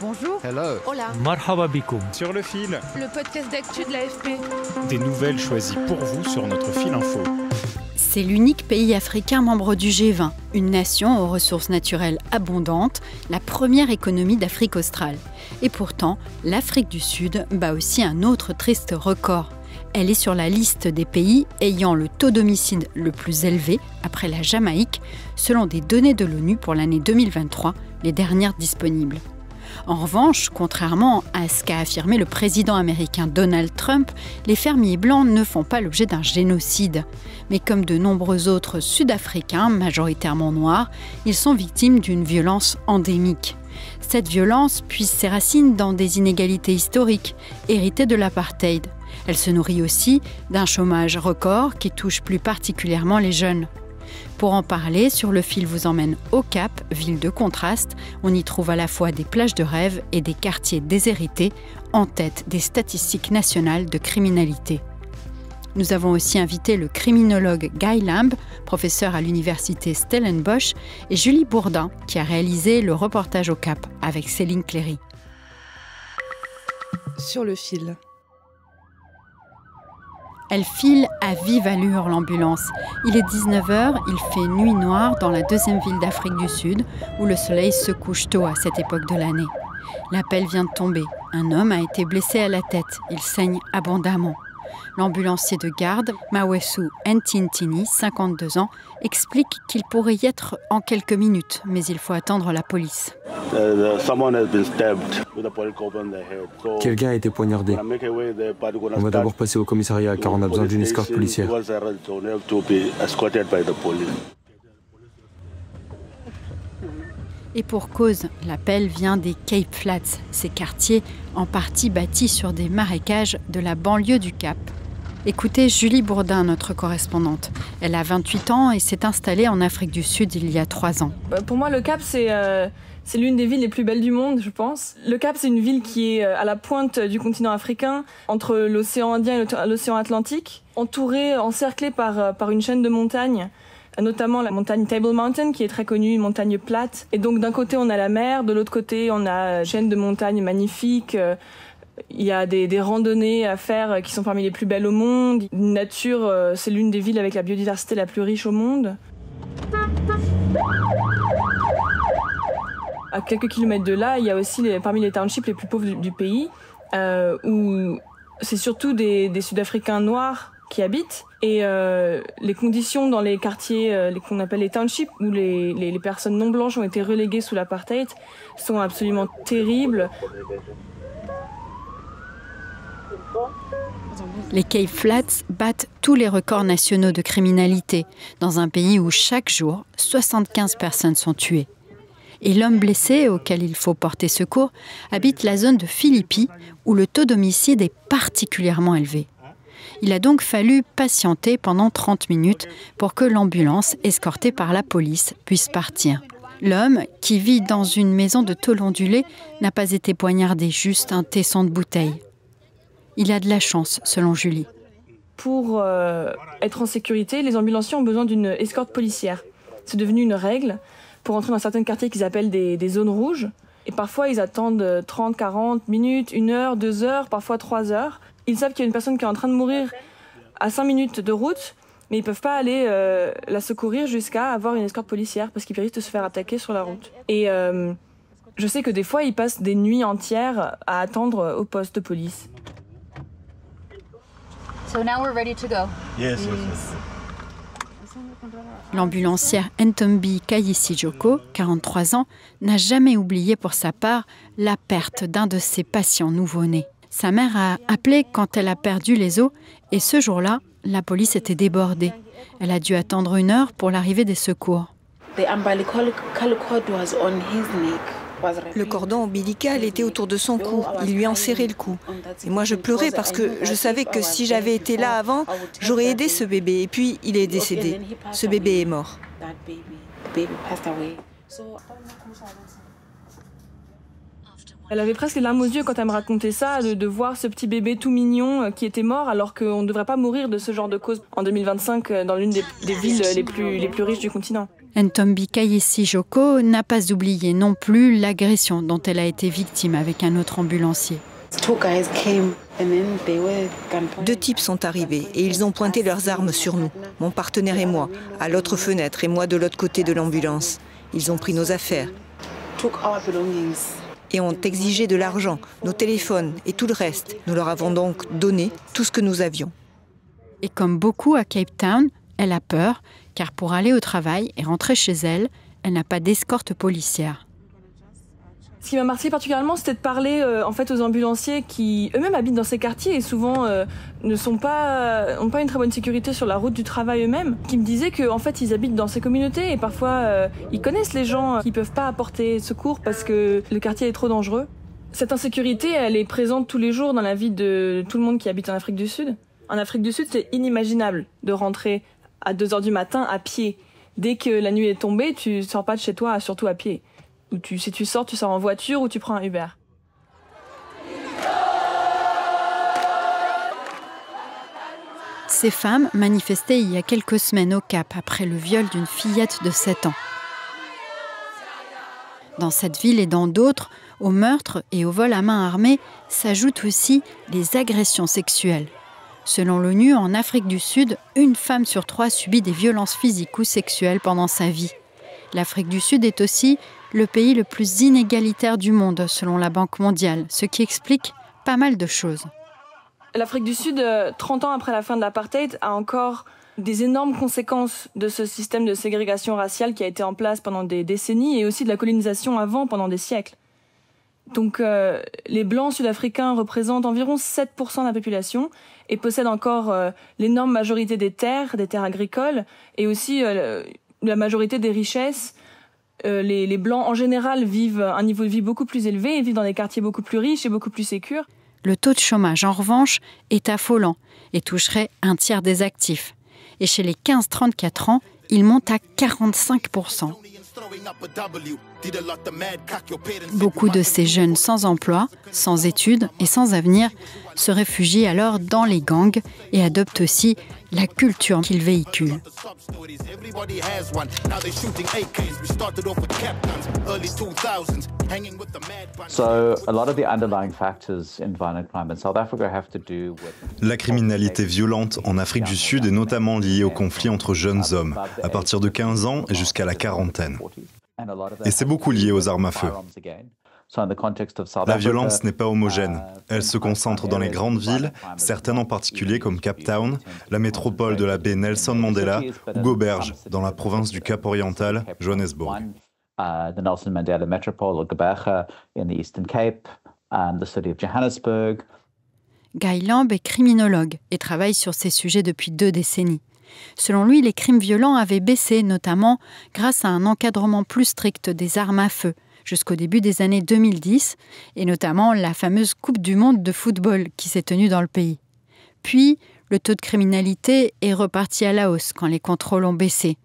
Bonjour. Hello. Hola. Marhaba bikoum. Sur le fil. Le podcast d'actu de l'AFP. Des nouvelles choisies pour vous sur notre fil info. C'est l'unique pays africain membre du G20, une nation aux ressources naturelles abondantes, la première économie d'Afrique australe. Et pourtant, l'Afrique du Sud bat aussi un autre triste record. Elle est sur la liste des pays ayant le taux d'homicide le plus élevé, après la Jamaïque, selon des données de l'ONU pour l'année 2023, les dernières disponibles. En revanche, contrairement à ce qu'a affirmé le président américain Donald Trump, les fermiers blancs ne font pas l'objet d'un génocide. Mais comme de nombreux autres Sud-Africains, majoritairement noirs, ils sont victimes d'une violence endémique. Cette violence puise ses racines dans des inégalités historiques, héritées de l'apartheid. Elle se nourrit aussi d'un chômage record qui touche plus particulièrement les jeunes. Pour en parler, Sur le fil vous emmène au Cap, ville de contraste. On y trouve à la fois des plages de rêve et des quartiers déshérités, en tête des statistiques nationales de criminalité. Nous avons aussi invité le criminologue Guy Lamb, professeur à l'université Stellenbosch, et Julie Bourdin, qui a réalisé le reportage au Cap avec Céline Cléry. Sur le fil. Elle file à vive allure, l'ambulance. Il est 19h, il fait nuit noire dans la deuxième ville d'Afrique du Sud, où le soleil se couche tôt à cette époque de l'année. L'appel vient de tomber. Un homme a été blessé à la tête. Il saigne abondamment. L'ambulancier de garde, Mawesu Ntintini, 52 ans, explique qu'il pourrait y être en quelques minutes, mais il faut attendre la police. Quelqu'un a été poignardé. On va d'abord passer au commissariat car on a besoin d'une escorte policière. Et pour cause, l'appel vient des Cape Flats, ces quartiers en partie bâtis sur des marécages de la banlieue du Cap. Écoutez Julie Bourdin, notre correspondante. Elle a 28 ans et s'est installée en Afrique du Sud il y a 3 ans. Pour moi, le Cap, c'est l'une des villes les plus belles du monde, je pense. Le Cap, c'est une ville qui est à la pointe du continent africain, entre l'océan Indien et l'océan Atlantique, entourée, encerclée par une chaîne de montagnes, notamment la montagne Table Mountain, qui est très connue, une montagne plate. Et donc, d'un côté, on a la mer, de l'autre côté, on a une chaîne de montagnes magnifiques. Il y a des randonnées à faire qui sont parmi les plus belles au monde. Une nature, c'est l'une des villes avec la biodiversité la plus riche au monde. À quelques kilomètres de là, il y a aussi parmi les townships les plus pauvres du pays, où c'est surtout des Sud-Africains noirs qui habitent. Et les conditions dans les quartiers qu'on appelle les townships, où les personnes non blanches ont été reléguées sous l'apartheid, sont absolument terribles. Les Cape Flats battent tous les records nationaux de criminalité, dans un pays où chaque jour, 75 personnes sont tuées. Et l'homme blessé, auquel il faut porter secours, habite la zone de Philippi, où le taux d'homicide est particulièrement élevé. Il a donc fallu patienter pendant 30 minutes pour que l'ambulance, escortée par la police, puisse partir. L'homme, qui vit dans une maison de tôle ondulée, n'a pas été poignardé, juste un tesson de bouteille. Il a de la chance, selon Julie. Pour être en sécurité, les ambulanciers ont besoin d'une escorte policière. C'est devenu une règle pour entrer dans certains quartiers qu'ils appellent des zones rouges. Et parfois, ils attendent 30, 40 minutes, 1 heure, 2 heures, parfois 3 heures. Ils savent qu'il y a une personne qui est en train de mourir à 5 minutes de route, mais ils ne peuvent pas aller la secourir jusqu'à avoir une escorte policière parce qu'ils risquent de se faire attaquer sur la route. Et je sais que des fois, ils passent des nuits entières à attendre au poste de police. So now we're ready to go. Yes. L'ambulancière Ntombi Kayisi-Joko, 43 ans, n'a jamais oublié pour sa part la perte d'un de ses patients nouveau-nés. Sa mère a appelé quand elle a perdu les os et ce jour-là, la police était débordée. Elle a dû attendre 1 heure pour l'arrivée des secours. Le cordon ombilical était autour de son cou. Il lui enserrait le cou. Et moi, je pleurais parce que je savais que si j'avais été là avant, j'aurais aidé ce bébé. Et puis, il est décédé. Ce bébé est mort. Elle avait presque les larmes aux yeux quand elle me racontait ça, de voir ce petit bébé tout mignon qui était mort, alors qu'on ne devrait pas mourir de ce genre de cause en 2025 dans l'une des villes les plus riches du continent. Ntombi Kayesi Joko n'a pas oublié non plus l'agression dont elle a été victime avec un autre ambulancier. 2 types sont arrivés et ils ont pointé leurs armes sur nous, mon partenaire et moi, à l'autre fenêtre et moi de l'autre côté de l'ambulance. Ils ont pris nos affaires et ont exigé de l'argent, nos téléphones et tout le reste. Nous leur avons donc donné tout ce que nous avions. Et comme beaucoup à Cape Town, elle a peur, car pour aller au travail et rentrer chez elle, elle n'a pas d'escorte policière. Ce qui m'a marqué particulièrement, c'était de parler en fait aux ambulanciers qui eux-mêmes habitent dans ces quartiers et souvent n'ont pas une très bonne sécurité sur la route du travail eux-mêmes, qui me disaient qu'en fait ils habitent dans ces communautés et parfois ils connaissent les gens qui peuvent pas apporter secours parce que le quartier est trop dangereux. Cette insécurité, elle est présente tous les jours dans la vie de tout le monde qui habite en Afrique du Sud. En Afrique du Sud, c'est inimaginable de rentrer à 2h du matin à pied. Dès que la nuit est tombée, tu sors pas de chez toi, surtout à pied. Ou si tu sors en voiture ou tu prends un Uber. Ces femmes manifestaient il y a quelques semaines au Cap après le viol d'une fillette de 7 ans. Dans cette ville et dans d'autres, aux meurtres et aux vols à main armée s'ajoutent aussi les agressions sexuelles. Selon l'ONU, en Afrique du Sud, 1 femme sur 3 subit des violences physiques ou sexuelles pendant sa vie. L'Afrique du Sud est aussi le pays le plus inégalitaire du monde, selon la Banque mondiale, ce qui explique pas mal de choses. L'Afrique du Sud, 30 ans après la fin de l'apartheid, a encore des énormes conséquences de ce système de ségrégation raciale qui a été en place pendant des décennies et aussi de la colonisation avant, pendant des siècles. Donc les Blancs sud-africains représentent environ 7% de la population et possèdent encore l'énorme majorité des terres agricoles et aussi la majorité des richesses. Les Blancs, en général, vivent à un niveau de vie beaucoup plus élevé et vivent dans des quartiers beaucoup plus riches et beaucoup plus sécures. Le taux de chômage, en revanche, est affolant et toucherait 1/3 des actifs. Et chez les 15-34 ans, il monte à 45%. Beaucoup de ces jeunes sans emploi, sans études et sans avenir se réfugient alors dans les gangs et adoptent aussi la culture qu'ils véhiculent. La criminalité violente en Afrique du Sud est notamment liée au conflit entre jeunes hommes, à partir de 15 ans et jusqu'à la quarantaine. Et c'est beaucoup lié aux armes à feu. La violence n'est pas homogène. Elle se concentre dans les grandes villes, certaines en particulier comme Cape Town, la métropole de la baie Nelson Mandela ou Gauberge, dans la province du Cap-Oriental, Johannesburg. Guy Lamb est criminologue et travaille sur ces sujets depuis 2 décennies. Selon lui, les crimes violents avaient baissé, notamment grâce à un encadrement plus strict des armes à feu, jusqu'au début des années 2010, et notamment la fameuse Coupe du Monde de football qui s'est tenue dans le pays. Puis, le taux de criminalité est reparti à la hausse quand les contrôles ont baissé.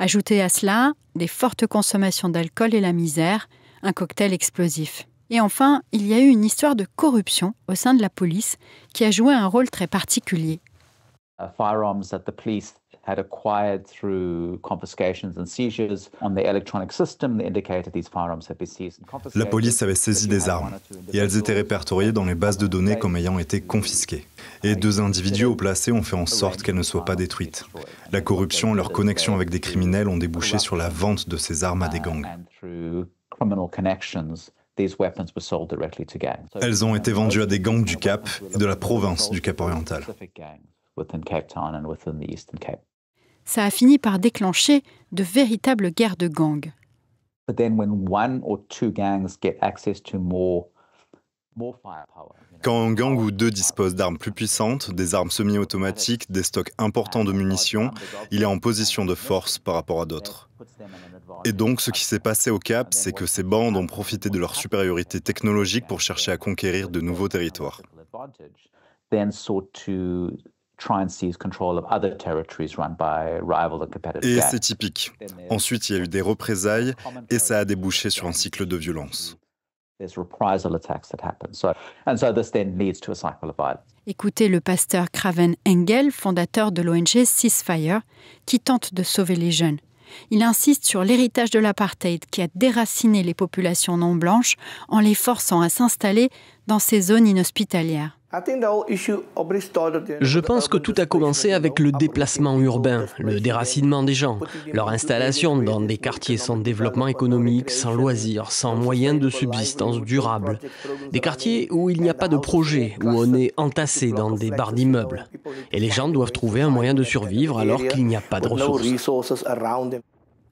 Ajoutez à cela des fortes consommations d'alcool et la misère, un cocktail explosif. Et enfin, il y a eu une histoire de corruption au sein de la police qui a joué un rôle très particulier. Firearms that the police had acquired through confiscations and seizures on the electronic system that indicated these firearms had been seized and confiscated. La police avait saisi des armes et elles étaient répertoriées dans les bases de données comme ayant été confisquées. Et 2 individus haut placés ont fait en sorte qu'elles ne soient pas détruites. La corruption et leur connexion avec des criminels ont débouché sur la vente de ces armes à des gangs. Elles ont été vendues à des gangs du Cap et de la province du Cap-Oriental. Ça a fini par déclencher de véritables guerres de gangs. Quand un gang ou 2 dispose d'armes plus puissantes, des armes semi-automatiques, des stocks importants de munitions, il est en position de force par rapport à d'autres. Et donc ce qui s'est passé au Cap, c'est que ces bandes ont profité de leur supériorité technologique pour chercher à conquérir de nouveaux territoires. Et c'est typique. Ensuite, il y a eu des représailles et ça a débouché sur un cycle de violence. Écoutez le pasteur Craven Engel, fondateur de l'ONG Ceasefire, qui tente de sauver les jeunes. Il insiste sur l'héritage de l'apartheid qui a déraciné les populations non blanches en les forçant à s'installer dans ces zones inhospitalières. Je pense que tout a commencé avec le déplacement urbain, le déracinement des gens, leur installation dans des quartiers sans développement économique, sans loisirs, sans moyens de subsistance durables. Des quartiers où il n'y a pas de projet, où on est entassé dans des barres d'immeubles. Et les gens doivent trouver un moyen de survivre alors qu'il n'y a pas de ressources.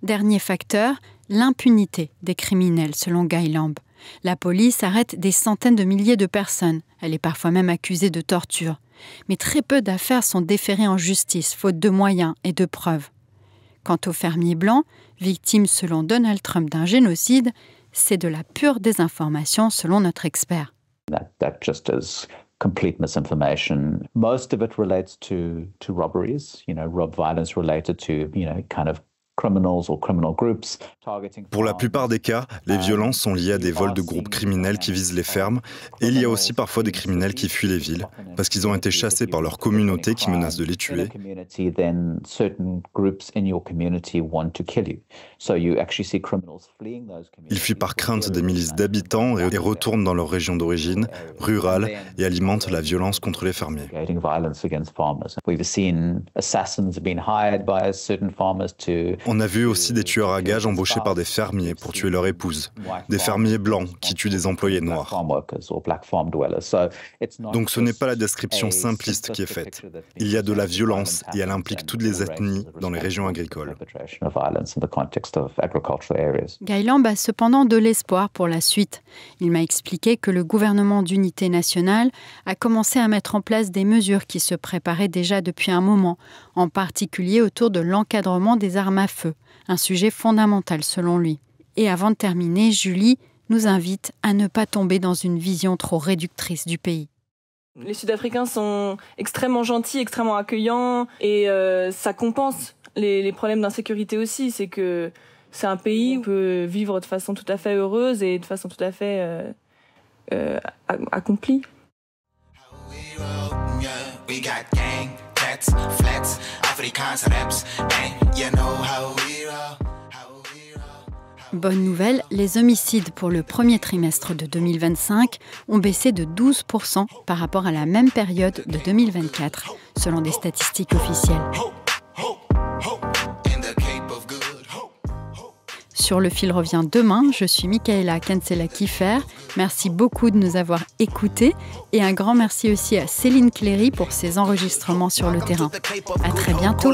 Dernier facteur, l'impunité des criminels, selon Guy Lamb. La police arrête des centaines de milliers de personnes. Elle est parfois même accusée de torture. Mais très peu d'affaires sont déférées en justice, faute de moyens et de preuves. Quant aux fermiers blancs, victimes selon Donald Trump d'un génocide, c'est de la pure désinformation selon notre expert. That just is complete misinformation. Most of it relates to robberies, rob violence related to, kind of Pour la plupart des cas, les violences sont liées à des vols de groupes criminels qui visent les fermes, et il y a aussi parfois des criminels qui fuient les villes, parce qu'ils ont été chassés par leur communauté qui menace de les tuer. Ils fuient par crainte des milices d'habitants et retournent dans leur région d'origine, rurale, et alimentent la violence contre les fermiers. On a vu aussi des tueurs à gages embauchés par des fermiers pour tuer leur épouse, des fermiers blancs qui tuent des employés noirs. Donc ce n'est pas la description simpliste qui est faite. Il y a de la violence et elle implique toutes les ethnies dans les régions agricoles. Guy Lamb a cependant de l'espoir pour la suite. Il m'a expliqué que le gouvernement d'unité nationale a commencé à mettre en place des mesures qui se préparaient déjà depuis un moment, en particulier autour de l'encadrement des armes à feu, un sujet fondamental selon lui. Et avant de terminer, Julie nous invite à ne pas tomber dans une vision trop réductrice du pays. Les Sud-Africains sont extrêmement gentils, extrêmement accueillants et ça compense les problèmes d'insécurité aussi. C'est que c'est un pays où on peut vivre de façon tout à fait heureuse et de façon tout à fait accomplie. Bonne nouvelle, les homicides pour le premier trimestre de 2025 ont baissé de 12% par rapport à la même période de 2024, selon des statistiques officielles. Sur Le Fil revient demain. Je suis Michaela Kinsella-Kiefer. Merci beaucoup de nous avoir écoutés et un grand merci aussi à Céline Cléry pour ses enregistrements sur le terrain. À très bientôt.